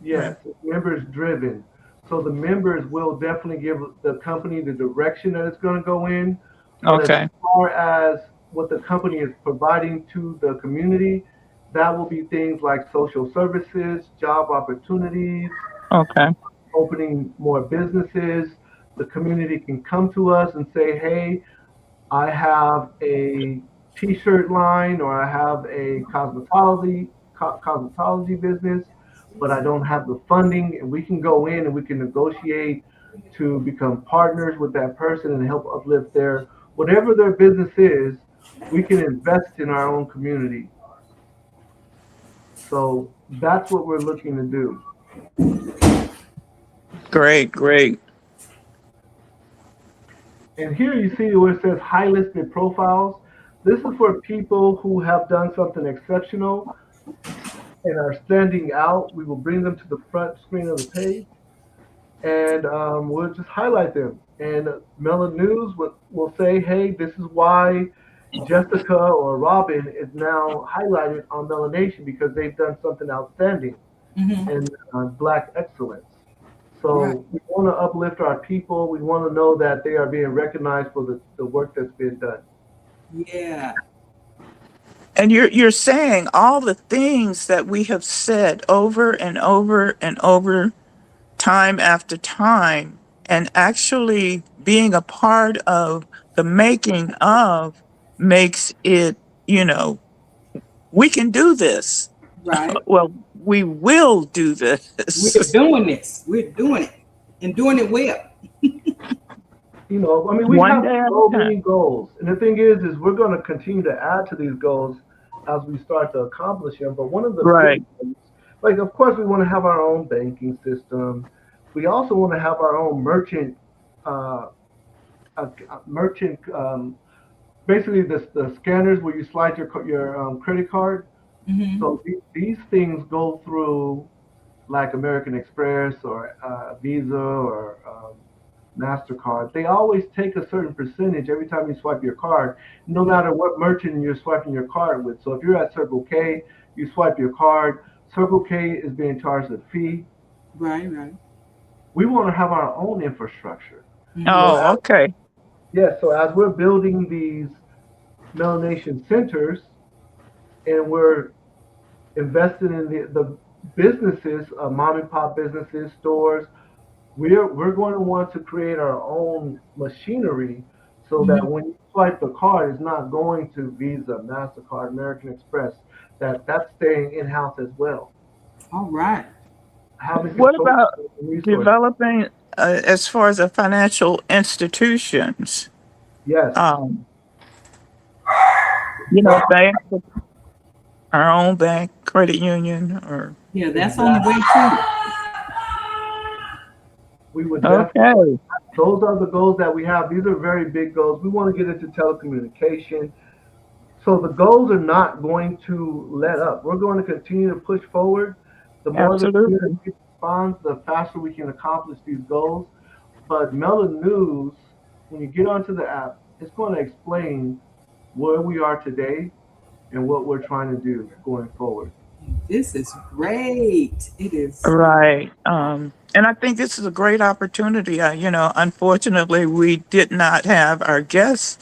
Yes, it's members driven. So the members will definitely give the company the direction that it's going to go in. But as Okay. far as what the company is providing to the community, that will be things like social services, job opportunities, Okay. opening more businesses. The community can come to us and say, hey, I have a t-shirt line or I have a cosmetology business, but I don't have the funding, and we can go in and we can negotiate to become partners with that person and help uplift their whatever their business is. We can invest in our own community. So that's what we're looking to do. Great. Great. And here you see where it says high listed profiles. This is for people who have done something exceptional and are standing out. We will bring them to the front screen of the page, and we'll just highlight them. And Mela News will say, hey, this is why Jessica or Robin is now highlighted on MelaNation because they've done something outstanding Mm-hmm. in Black excellence. Right. So we want to uplift our people. We want to know that they are being recognized for the work that's been done. Yeah. And you're saying all the things that we have said over and over and over, time after time, and actually being a part of the making of makes it, you know, we can do this. Right. Well, we will do We're this. doing this. We're doing it and doing it well. You know, I mean, we One have day at a so time. many goals, and the thing is we're going to continue to add to these goals as we start to accomplish them. But one of the big Right. ones, like, of course, we want to have our own banking system. We also want to have our own uh, merchant, basically the scanners where you slide your credit card. Mm-hmm. So these things go through like American Express or Visa or MasterCard. They always take a certain percentage every time you swipe your card, no matter what merchant you're swiping your card with. So if you're at Circle K, you swipe your card, Circle K is being charged a fee. Right. Right. We want to have our own infrastructure. Mm-hmm. So Oh, okay. yes, so as we're building these melanation centers and we're investing in the businesses, mom and pop businesses, stores, we're going to want to create our own machinery so that Mm-hmm. when you swipe the card, it's not going to Visa, MasterCard, American Express, that's staying in-house as well. All right. Having What control about of the resources. developing, as far as the financial institutions? Yes. Um, So bank, our own bank, credit union, or Yeah, that's on the exactly, way too. we would definitely, okay, those are the goals that we have. These are very big goals. We want to get into telecommunication. So the goals are not going to let up. We're going to continue to push forward. The more the community absolutely. responds, the faster we can accomplish these goals. But Mela News, when you get onto the app, it's going to explain where we are today and what we're trying to do going forward. This is great. It is. Right. And I think this is a great opportunity. Unfortunately, we did not have our guests,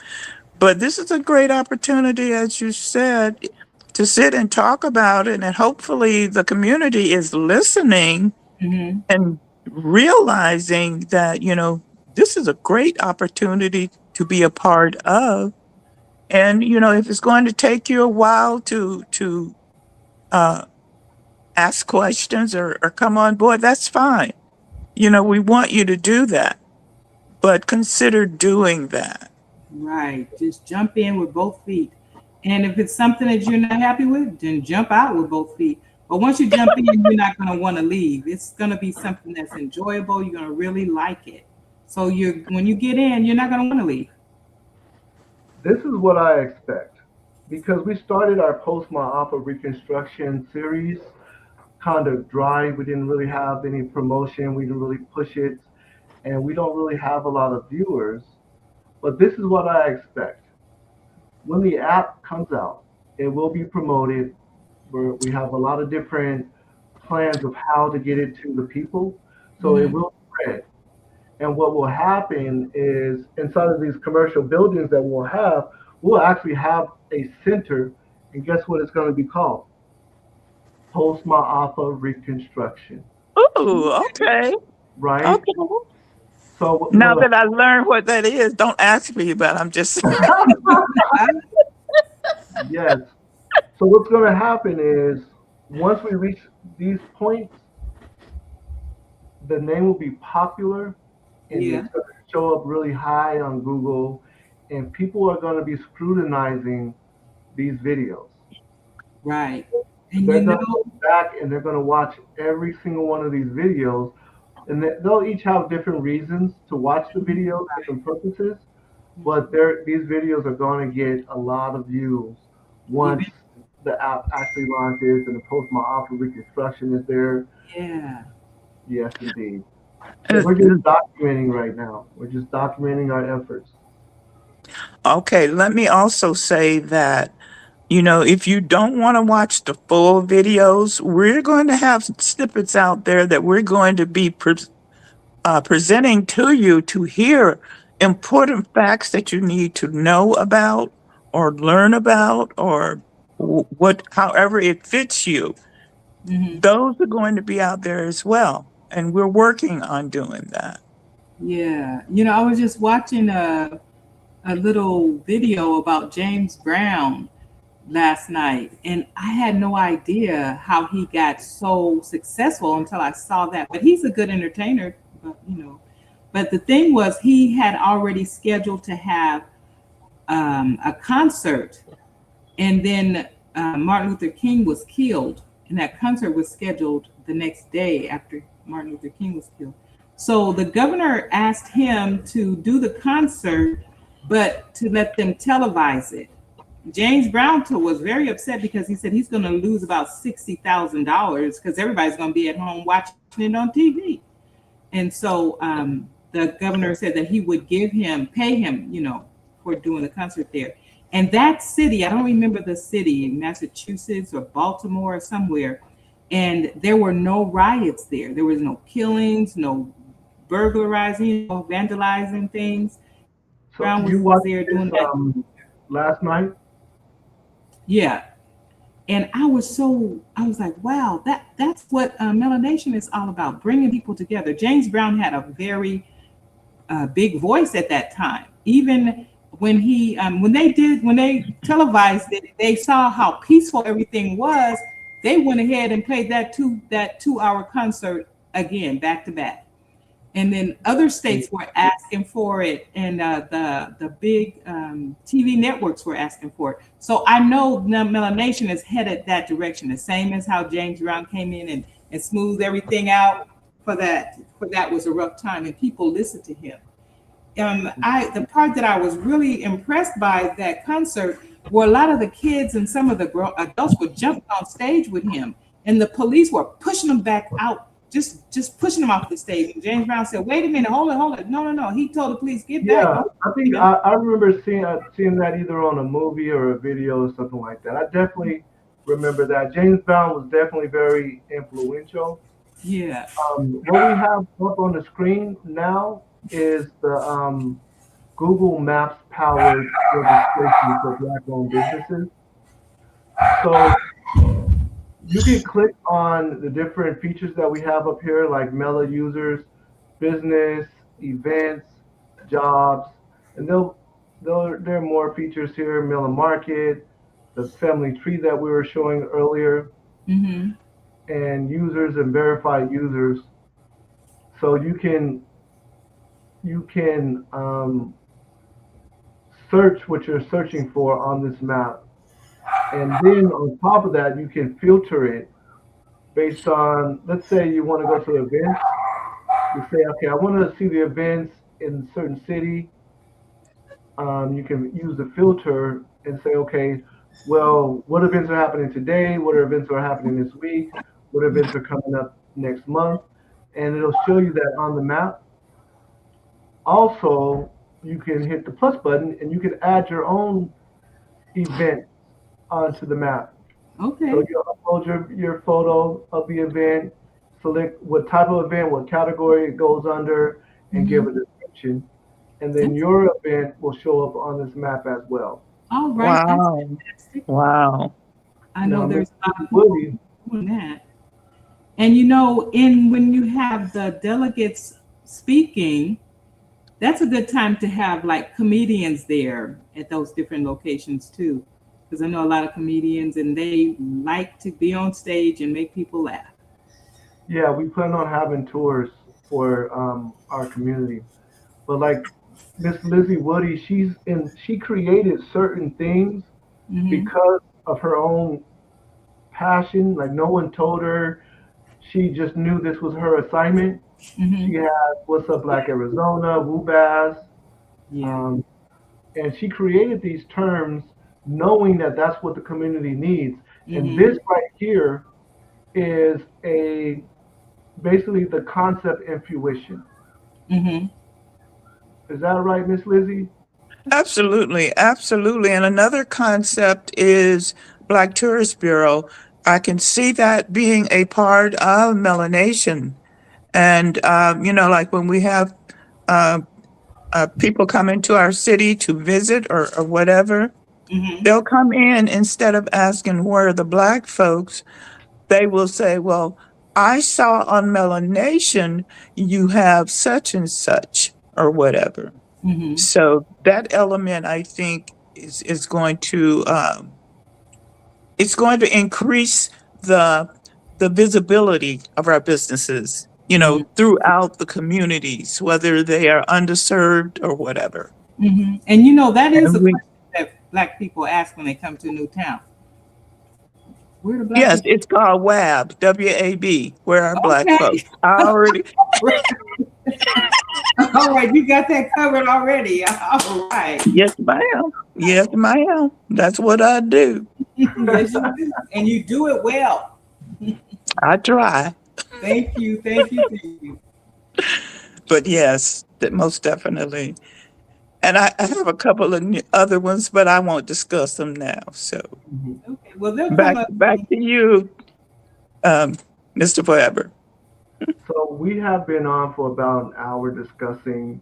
but this is a great opportunity, as you said, to sit and talk about it. And hopefully, the community is listening Mhm. and realizing that, this is a great opportunity to be a part of. And, if it's going to take you a while to ask questions or come on board, that's fine. We want you to do that, but consider doing that. Right. Just jump in with both feet. And if it's something that you're not happy with, then jump out with both feet. But once you jump in, you're not going to want to leave. It's going to be something that's enjoyable. You're going to really like it. So when you get in, you're not going to want to leave. This is what I expect because we started our Post-Maafa Reconstruction series kind of dry. We didn't really have any promotion. We didn't really push it, and we don't really have a lot of viewers. But this is what I expect. When the app comes out, it will be promoted. We have a lot of different plans of how to get it to the people. So it Mhm. will spread. And what will happen is inside of these commercial buildings that we'll actually have a center. And guess what it's going to be called? Post-Maafa Reconstruction, Ooh, okay. right? Okay. So Now that I learned what that is, don't ask me about it. I'm just yes. So what's going to happen is once we reach these points, the name will be popular and Yeah. it's going to show up really high on Google, and people are going to be scrutinizing these videos. Right. And They're going to go back and they're going to watch every single one of these videos, and they'll each have different reasons to watch the videos, different purposes, but these videos are going to get a lot of views once even, the app actually launches and the Post-Maafa Reconstruction is there. yeah. Yes, indeed. So Uh, we're just documenting right now. We're just documenting our efforts. okay. Let me also say that, if you don't want to watch the full videos, we're going to have snippets out there that we're going to be presenting to you to hear important facts that you need to know about or learn about or however it fits you. Hmm. Those are going to be out there as well. And we're working on doing that. Yeah. I was just watching a little video about James Brown last night, and I had no idea how he got so successful until I saw that. But he's a good entertainer, but. But the thing was, he had already scheduled to have a concert, and then Martin Luther King was killed, and that concert was scheduled the next day after Martin Luther King was killed. So the governor asked him to do the concert, but to let them televise it. James Brown was very upset because he said he's going to lose about $60,000 because everybody's going to be at home watching it on TV. And so the governor said that he would pay him, for doing the concert there. And that city, I don't remember the city, in Massachusetts or Baltimore or somewhere, and there were no riots there. There was no killings, no burglarizing, no vandalizing things. So Brown you was watched there this doing that. last night? Yeah. And I was like, wow, that's what MelaNation is all about, bringing people together. James Brown had a very big voice at that time. Even when when they televised it, they saw how peaceful everything was. They went ahead and played that 2-hour concert again, back to back. And then other states were asking for it, and the big TV networks were asking for it. So I know MelaNation is headed that direction, the same as how James Brown came in and smoothed everything out for that. For that was a rough time, and people listened to him. The part that I was really impressed by that concert were a lot of the kids and some of the adults were jumping on stage with him, and the police were pushing them back out just pushing him off the stage. And James Brown said, "Wait a minute, hold it. No. He told the police, get back. Yeah, Don't I think leave him." I remember seeing that either on a movie or a video or something like that. I definitely remember that. James Brown was definitely very influential. Yeah. What we have up on the screen now is the Google Maps powered registration for Black-owned businesses. So you can click on the different features that we have up here, like Mela users, business, events, jobs, and there are more features here. Mela Market, the family tree that we were showing earlier, Mm-hmm. and users and verified users. So you can search what you're searching for on this map, and then on top of that, you can filter it based on. Let's say you want to go to events. You say, okay, I want to see the events in a certain city. You can use the filter and say, okay, well, what events are happening today? What events are happening this week? What events are coming up next month? And it'll show you that on the map. Also, you can hit the plus button and you can add your own event onto the map. So Okay. you upload your photo of the event, select what type of event, what category it goes under, and give Mm-hmm. a description. And then your event will show up on this map as well. All right. That's Wow. fantastic. Wow. I know Now, there's Mr. a lot of people Woody, doing that. And you know, in when you have the delegates speaking, that's a good time to have like comedians there at those different locations too. Because I know a lot of comedians and they like to be on stage and make people laugh. yeah, we plan on having tours for our community. But like Miss Lizzie Woody, she created certain things Mm-hmm. because of her own passion. Like no one told her. She just knew this was her assignment. She Mm-hmm. had What's Up Black Arizona, WooBass, Yeah. um, and she created these terms knowing that that's what the community needs. And Mm-hmm. this right here is a basically the concept intuition. Mm-hmm. Is that right, Miss Lizzie? Absolutely. Absolutely. And another concept is Black Tourist Bureau. I can see that being a part of melanation. And, like when we have uh, people come into our city to visit or whatever, Mm-hmm. they'll come in instead of asking where are the Black folks, they will say, well, I saw on melanation you have such and such or whatever. Mm-hmm. So that element, I think, is going to it's going to increase the the visibility of our businesses, Mm-hmm. throughout the communities, whether they are underserved or whatever. Mm-hmm. And you know that is a And we, question that Black people ask when they come to a new town. Where do Black yes, people? it's called WAB, WAB. Where are Black Okay. folks? I already, All right, you got that covered already. All right. yes, ma'am. Yes, ma'am. That's what I do. Yes, you do. And you do it well. I try. Thank you. Thank you. Thank you. But yes, that most definitely. And I have a couple of other ones, but I won't discuss them now. So Mhm. Okay. Well, they'll come back up. back to you, um, Mr. Forever. So we have been on for about an hour discussing,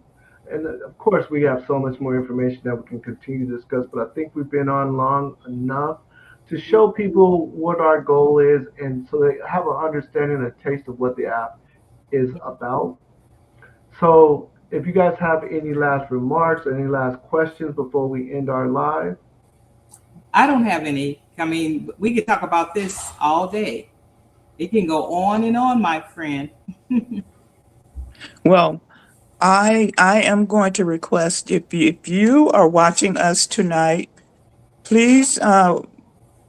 and of course we have so much more information that we can continue to discuss, but I think we've been on long enough to show people what our goal is and so they have an understanding, a taste of what the app is about. So if you guys have any last remarks or any last questions before we end our live, I don't have any. I mean, we could talk about this all day. It can go on and on, my friend. Well, I am going to request if you are watching us tonight, please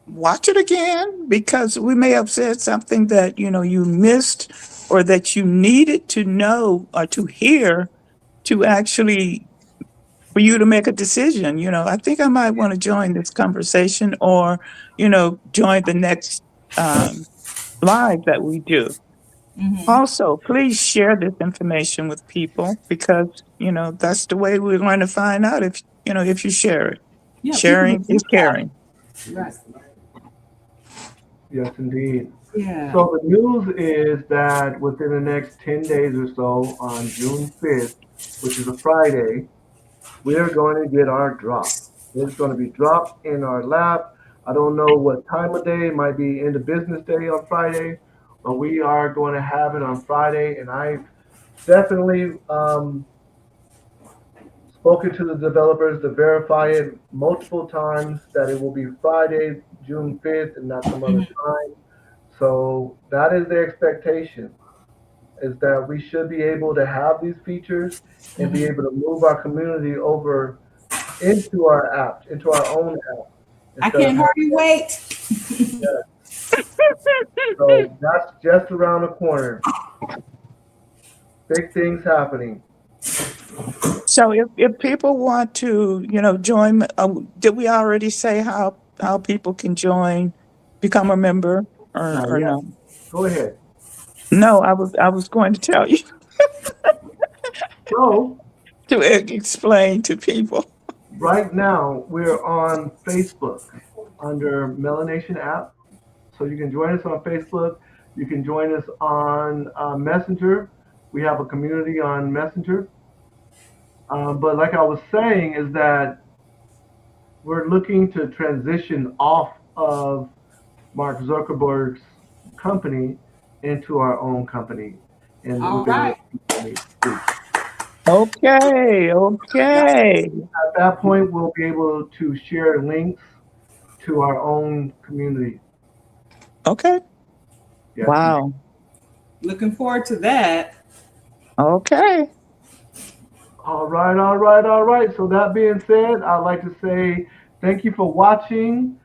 watch it again because we may have said something that you missed or that you needed to know or to hear to actually for you to make a decision. I think I might want to join this conversation or join the next live that we do. Also, please share this information with people because, that's the way we're going to find out if you share it. Yeah, people Sharing would know is about caring. it. Right. Yes, indeed. Yeah. So the news is that within the next 10 days or so, on June 5th, which is a Friday, we're going to get our drop. It's going to be dropped in our lap. I don't know what time of day. It might be end of business day on Friday, but we are going to have it on Friday. And I've definitely spoken to the developers to verify it multiple times that it will be Friday, June 5th, and not some other time. So that is the expectation, is that we should be able to have these features and be able to move our community over into our app, into our own app, I instead of can't having hardly wait. that. So that's just around the corner. Big things happening. So if people want to, join, did we already say how people can join, become a member Now, or yeah, no? go ahead. No, I was going to tell you So to explain to people. right now we're on Facebook under MelaNation App. So you can join us on Facebook. You can join us on Messenger. We have a community on Messenger. But like I was saying, is that we're looking to transition off of Mark Zuckerberg's company into our own company and All within the right. next few weeks. Okay, okay. At that point, we'll be able to share links to our own community. Okay. Yes, indeed. Wow. Looking forward to that. Okay. All right, all right, all right. So that being said, I'd like to say thank you for watching.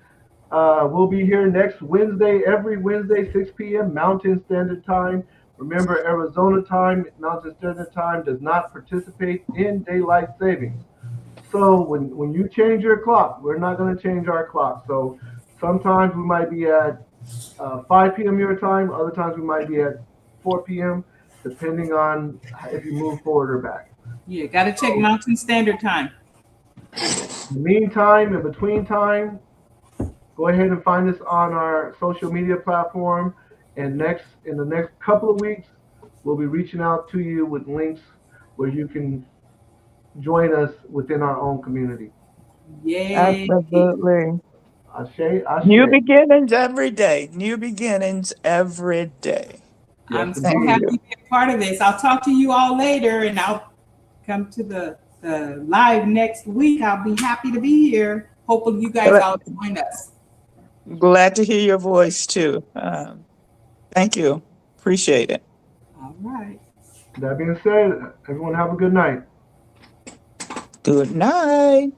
We'll be here next Wednesday, every Wednesday, 6 p.m. Mountain Standard Time. Remember, Arizona time, Mountain Standard Time does not participate in daylight savings. So when you change your clock, we're not going to change our clock. So sometimes we might be at 5 p.m. your time, other times we might be at 4 p.m., depending on if you move forward or back. Yeah, got to check Mountain Standard Time. In the meantime, in between time, go ahead and find us on our social media platform. And in the next couple of weeks, we'll be reaching out to you with links where you can join us within our own community. Yay. Absolutely. Ashe, New ashe. beginnings every day. New beginnings every day. Yes, I'm so Thank indeed. happy you. to be a part of this. I'll talk to you all later and I'll come to the live next week. I'll be happy to be here. Hopefully you guys all join us. Glad to hear your voice too. Thank you. Appreciate it. All right. That being said, everyone have a good night. Good night.